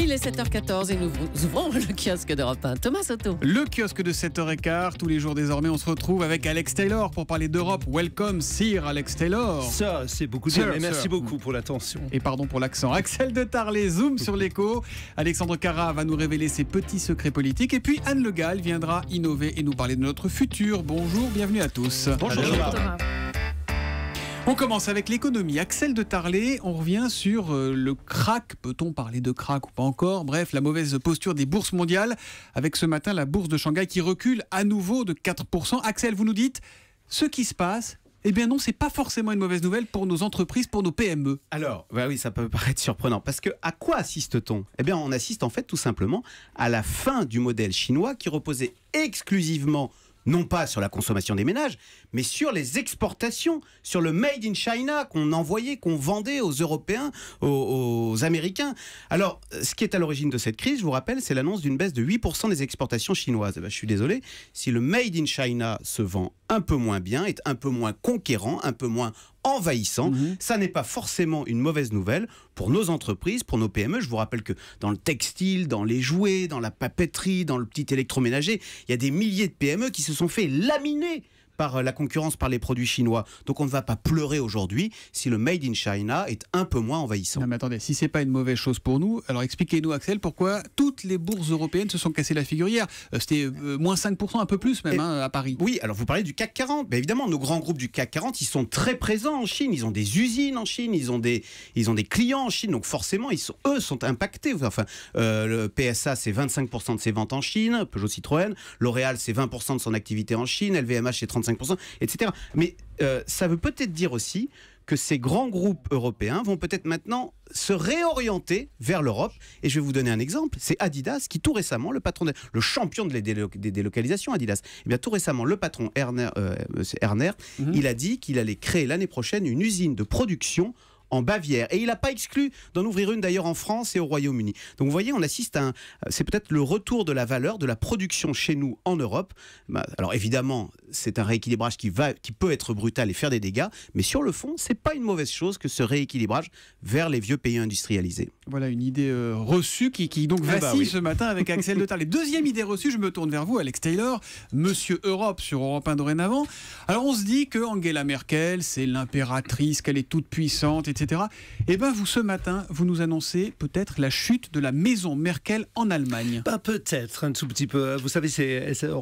Il est 7h14 et nous ouvrons le kiosque d'Europe 1. Thomas Soto. Le kiosque de 7h15, tous les jours désormais, on se retrouve avec Alex Taylor pour parler d'Europe. Welcome, Sir Alex Taylor. Ça, c'est beaucoup de Sir, bien, mais merci sir. beaucoup pour l'attention. Et pardon pour l'accent. Axel de Tarlet zoom sur l'écho. Alexandre Carra va nous révéler ses petits secrets politiques. Et puis Anne Le Gall viendra innover et nous parler de notre futur. Bonjour, bienvenue à tous. Bonjour. Thomas. On commence avec l'économie. Axel de Tarlet, on revient sur le krach. Peut-on parler de krach ou pas encore? Bref, la mauvaise posture des bourses mondiales. Avec ce matin la bourse de Shanghai qui recule à nouveau de 4%. Axel, vous nous dites, ce qui se passe, eh bien non, c'est pas forcément une mauvaise nouvelle pour nos entreprises, pour nos PME. Alors, bah oui, ça peut paraître surprenant, parce que à quoi assiste-t-on? Eh bien, on assiste en fait tout simplement à la fin du modèle chinois qui reposait exclusivement non pas sur la consommation des ménages, mais sur les exportations, sur le Made in China qu'on envoyait, qu'on vendait aux Européens, aux Américains. Alors, ce qui est à l'origine de cette crise, je vous rappelle, c'est l'annonce d'une baisse de 8% des exportations chinoises. Eh ben, je suis désolé, si le Made in China se vend un peu moins bien, est un peu moins conquérant, un peu moins envahissant, ça n'est pas forcément une mauvaise nouvelle pour nos entreprises, pour nos PME. Je vous rappelle que dans le textile, dans les jouets, dans la papeterie, dans le petit électroménager, il y a des milliers de PME qui se sont fait laminer par la concurrence par les produits chinois. Donc on ne va pas pleurer aujourd'hui si le Made in China est un peu moins envahissant. Non mais attendez, si c'est pas une mauvaise chose pour nous, alors expliquez-nous Axel, pourquoi toutes les bourses européennes se sont cassées la figure hier. C'était moins 5%, un peu plus même à Paris. Oui, alors vous parlez du CAC 40. Ben évidemment, nos grands groupes du CAC 40, ils sont très présents en Chine. Ils ont des usines en Chine, ils ont des clients en Chine. Donc forcément, eux sont impactés. Enfin, le PSA, c'est 25% de ses ventes en Chine, Peugeot Citroën. L'Oréal, c'est 20% de son activité en Chine. LVMH, c'est 35%, etc. Mais ça veut peut-être dire aussi que ces grands groupes européens vont peut-être maintenant se réorienter vers l'Europe. Et je vais vous donner un exemple. C'est Adidas qui tout récemment, le champion des délocalisations Adidas, et bien tout récemment, le patron Erner, il a dit qu'il allait créer l'année prochaine une usine de production en Bavière. Et il n'a pas exclu d'en ouvrir une d'ailleurs en France et au Royaume-Uni. Donc vous voyez, on assiste à c'est peut-être le retour de la valeur de la production chez nous en Europe. Alors évidemment, c'est un rééquilibrage qui peut être brutal et faire des dégâts, mais sur le fond, c'est pas une mauvaise chose que ce rééquilibrage vers les vieux pays industrialisés. Voilà une idée reçue qui donc vacille ce matin avec Axel de Tarlet. Deuxième idée reçue, je me tourne vers vous, Alex Taylor, Monsieur Europe sur Europe 1 dorénavant. Alors on se dit que Angela Merkel, c'est l'impératrice, qu'elle est toute puissante, etc. Et bien vous, ce matin, vous nous annoncez peut-être la chute de la maison Merkel en Allemagne. Bah, peut-être un tout petit peu. Vous savez,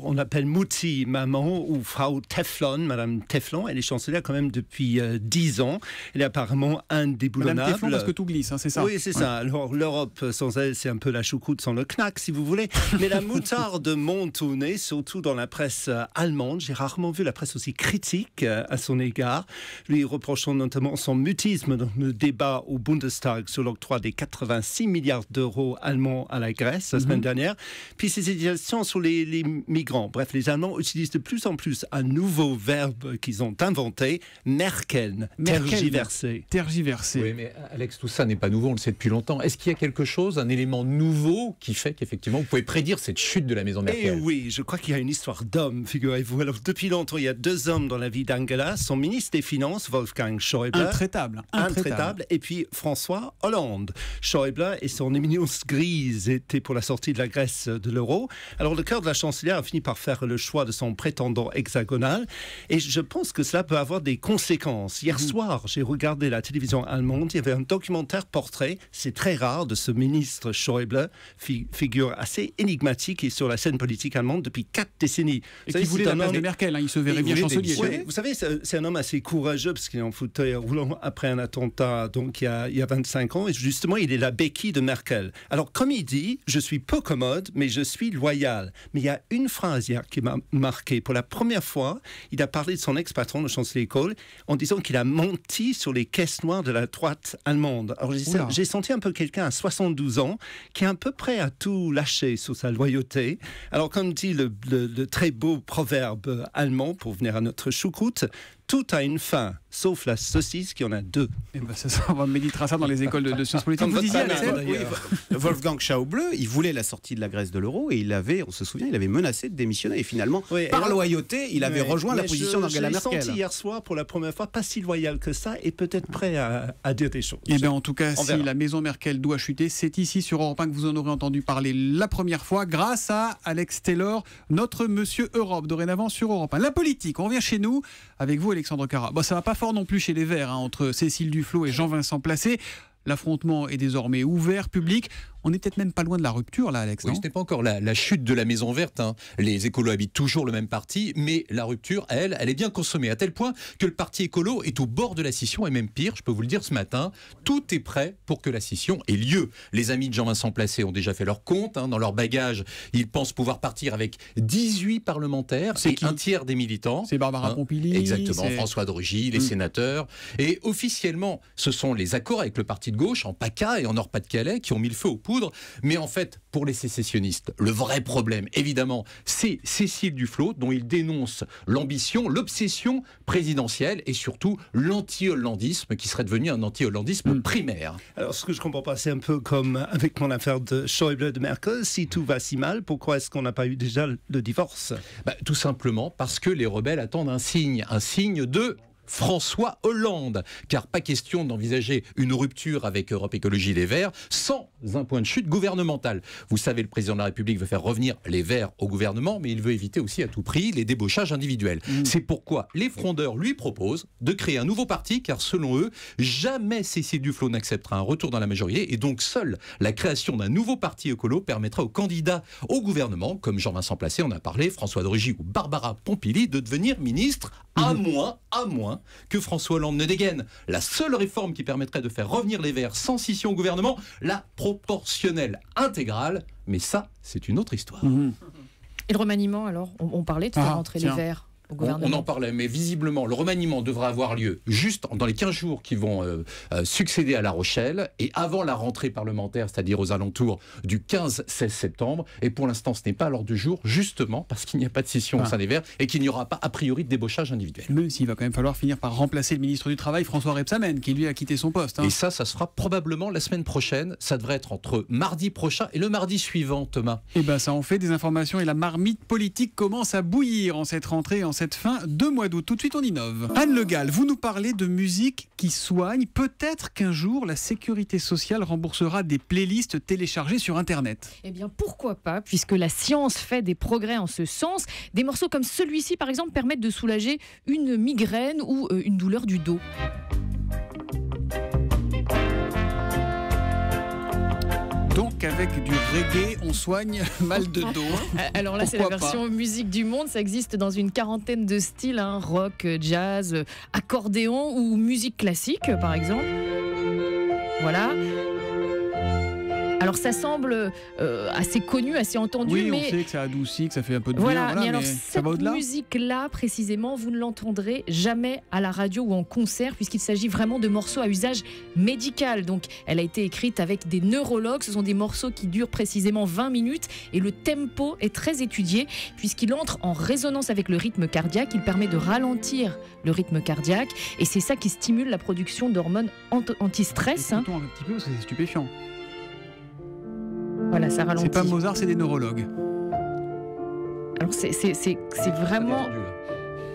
on appelle Mutti maman ou Frau Teflon, Madame Teflon. Elle est chancelière quand même depuis 10 ans. Elle est apparemment indéboulonnable. Madame Teflon parce que tout glisse, hein, c'est ça? Oui, c'est ça. Alors l'Europe sans elle, c'est un peu la choucroute sans le knack, si vous voulez. Mais la moutarde monte au nez, surtout dans la presse allemande. J'ai rarement vu la presse aussi critique à son égard. Lui reprochant notamment son mutisme dans le débat au Bundestag sur l'octroi des 86 milliards d'euros allemands à la Grèce la semaine dernière. Puis ses hésitations sur les migrants. Bref, les Allemands utilisent de plus en plus un nouveau verbe qu'ils ont inventé, Merkel, tergiverser. Tergiverser. Oui, mais Alex, tout ça n'est pas nouveau, on le sait depuis longtemps. Est-ce qu'il y a quelque chose, un élément nouveau qui fait qu'effectivement vous pouvez prédire cette chute de la maison Merkel? Eh oui, je crois qu'il y a une histoire d'hommes, figurez-vous. Alors depuis longtemps, il y a deux hommes dans la vie d'Angela, son ministre des Finances, Wolfgang Schäuble. Intraitable. Et puis François Hollande. Schäuble et son éminence grise étaient pour la sortie de la Grèce de l'euro. Alors le cœur de la chancelière a fini par faire le choix de son prétendant hexagonal et je pense que cela peut avoir des conséquences. Hier soir, j'ai regardé la télévision allemande, il y avait un documentaire portrait, c'est très rare, de ce ministre Schäuble, figure assez énigmatique et sur la scène politique allemande depuis 4 décennies. Et qui voulait la place de Merkel, hein, il se verrait bien chancelier. Oui, vous savez, c'est un homme assez courageux parce qu'il est en fauteuil roulant après un attentat donc il y a 25 ans et justement il est la béquille de Merkel. Alors comme il dit, je suis peu commode mais je suis loyal. Mais il y a une phrase hier qui m'a marqué. Pour la première fois, il a parlé de son ex-patron, le chancelier Kohl, en disant qu'il a menti sur les caisses noires de la droite allemande. Alors j'ai senti un peu quelqu'un à 72 ans qui est à peu près à tout lâcher sur sa loyauté. Alors comme dit le très beau proverbe allemand, pour venir à notre choucroute, tout a une fin, sauf la saucisse qui en a deux. Eh ben, on méditera ça dans les écoles de sciences politiques. Comme Vous disiez, votre Axel, mère, Wolfgang Schauble, il voulait la sortie de la Grèce de l'euro et il avait, on se souvient, il avait menacé de démissionner. Et finalement, par loyauté, il avait rejoint la position d'Angela Merkel. Je l'ai senti hier soir pour la première fois, pas si loyal que ça, et peut-être prêt à dire des choses. Eh bien, en tout cas, On si verra. la maison Merkel doit chuter, c'est ici sur Europe 1 que vous en aurez entendu parler la première fois, grâce à Alex Taylor, notre Monsieur Europe, dorénavant sur Europe 1. La politique, on revient chez nous avec vous, Alexandre Carra. Bon, ça va pas fort non plus chez les Verts, hein, entre Cécile Duflot et Jean-Vincent Placé. L'affrontement est désormais ouvert, public. On est peut-être même pas loin de la rupture, là, Alex. Oui, non ce n'est pas encore la chute de la Maison Verte. Hein. Les écolos habitent toujours le même parti, mais la rupture, elle est bien consommée, à tel point que le parti écolo est au bord de la scission, et même pire, je peux vous le dire ce matin, tout est prêt pour que la scission ait lieu. Les amis de Jean-Vincent Placé ont déjà fait leur compte. Hein. Dans leur bagage, ils pensent pouvoir partir avec 18 parlementaires et un tiers des militants. C'est Barbara Pompili. Exactement, François de Rugy, les sénateurs. Et officiellement, ce sont les accords avec le parti de gauche, en PACA et en Nord-Pas-de-Calais, qui ont mis le feu aux poudres. Mais en fait, pour les sécessionnistes, le vrai problème, évidemment, c'est Cécile Duflot, dont ils dénoncent l'ambition, l'obsession présidentielle et surtout l'anti-hollandisme, qui serait devenu un anti-hollandisme primaire. Alors, ce que je comprends pas, c'est un peu comme avec mon affaire de Schäuble de Merkel. Si tout va si mal, pourquoi est-ce qu'on n'a pas eu déjà le divorce? Tout simplement parce que les rebelles attendent un signe de François Hollande, car pas question d'envisager une rupture avec Europe Écologie Les Verts sans un point de chute gouvernemental. Vous savez, le président de la République veut faire revenir les Verts au gouvernement, mais il veut éviter aussi à tout prix les débauchages individuels. C'est pourquoi les frondeurs lui proposent de créer un nouveau parti, car selon eux, jamais Cécile Duflot n'acceptera un retour dans la majorité, et donc seule la création d'un nouveau parti écolo permettra aux candidats au gouvernement, comme Jean-Vincent Placé en a parlé, François de Rugy ou Barbara Pompili, de devenir ministre, à moins que François Hollande ne dégaine la seule réforme qui permettrait de faire revenir les Verts sans scission au gouvernement, la proportionnelle intégrale. Mais ça, c'est une autre histoire. Et le remaniement, alors on parlait de faire rentrer les Verts au gouvernement. On en parlait, mais visiblement, le remaniement devra avoir lieu juste dans les 15 jours qui vont succéder à La Rochelle et avant la rentrée parlementaire, c'est-à-dire aux alentours du 15-16 septembre. Et pour l'instant, ce n'est pas à l'ordre du jour, justement parce qu'il n'y a pas de scission au sein des Verts et qu'il n'y aura pas, a priori, de débauchage individuel. Même s'il va quand même falloir finir par remplacer le ministre du Travail, François Rebsamen, qui lui a quitté son poste. Et ça se fera probablement la semaine prochaine. Ça devrait être entre mardi prochain et le mardi suivant, Thomas. Et bien, ça en fait des informations et la marmite politique commence à bouillir en cette rentrée, en cette fin de mois d'août. Tout de suite, on innove. Anne Le Gall, vous nous parlez de musique qui soigne. Peut-être qu'un jour, la sécurité sociale remboursera des playlists téléchargées sur Internet. Eh bien, pourquoi pas, puisque la science fait des progrès en ce sens. Des morceaux comme celui-ci, par exemple, permettent de soulager une migraine ou une douleur du dos. Donc, avec du reggae, on soigne mal de dos. Alors là, c'est la version musique du monde. Ça existe dans une quarantaine de styles, hein, rock, jazz, accordéon ou musique classique, par exemple. Voilà. Alors ça semble assez connu, assez entendu, oui, mais on sait que ça adoucit, que ça fait un peu de bien. voilà, mais alors ça cette va au-delà. musique-là, précisément, vous ne l'entendrez jamais à la radio ou en concert, puisqu'il s'agit vraiment de morceaux à usage médical. Donc elle a été écrite avec des neurologues. Ce sont des morceaux qui durent précisément 20 minutes et le tempo est très étudié, puisqu'il entre en résonance avec le rythme cardiaque. Il permet de ralentir le rythme cardiaque et c'est ça qui stimule la production d'hormones anti-stress. Écoutons un petit peu parce que c'est stupéfiant. Voilà, ça ralentit. C'est pas Mozart, c'est des neurologues. Alors c'est vraiment...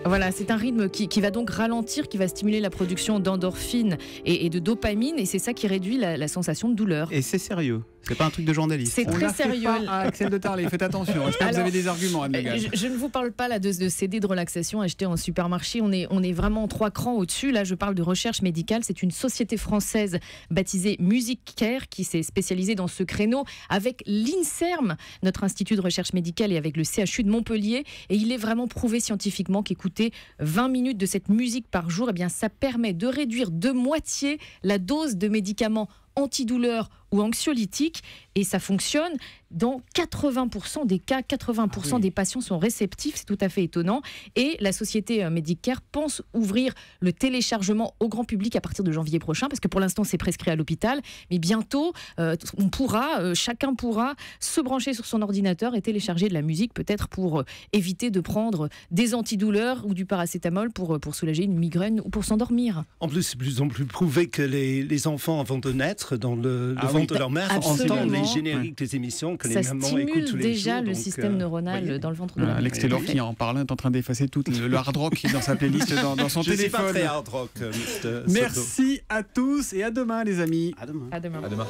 Voilà, c'est un rythme qui va donc ralentir, qui va stimuler la production d'endorphines et de dopamine, et c'est ça qui réduit la sensation de douleur. Et c'est sérieux, c'est pas un truc de journaliste. C'est très sérieux. À Axel de Tarlé, faites attention. Est-ce que vous avez des arguments, Anne Le Gall? Je ne vous parle pas là de CD de relaxation acheté en supermarché. On est vraiment 3 crans au-dessus. Là, je parle de recherche médicale. C'est une société française baptisée Music Care qui s'est spécialisée dans ce créneau avec l'INSERM, notre institut de recherche médicale, et avec le CHU de Montpellier. Et il est vraiment prouvé scientifiquement qu'écouter 20 minutes de cette musique par jour, eh bien, ça permet de réduire de moitié la dose de médicaments antidouleurs ou anxiolytiques. Et ça fonctionne dans 80% des cas. 80% des patients sont réceptifs, c'est tout à fait étonnant. Et la société Medicare pense ouvrir le téléchargement au grand public à partir de janvier prochain, parce que pour l'instant c'est prescrit à l'hôpital. Mais bientôt, chacun pourra se brancher sur son ordinateur et télécharger de la musique, peut-être pour éviter de prendre des antidouleurs ou du paracétamol pour soulager une migraine ou pour s'endormir. En plus, c'est de plus en plus prouvé que les enfants, avant de naître dans le ventre de leur mère, entendent les génériques des émissions que les mamans écoutent tous les jours. Ça stimule déjà le système neuronal dans le ventre de la mère. Alex Taylor qui en parle est en train d'effacer tout le hard rock qui est dans sa playlist dans son téléphone. Je suis pas très hard rock, Mr. Merci à tous et à demain les amis. À demain. À demain.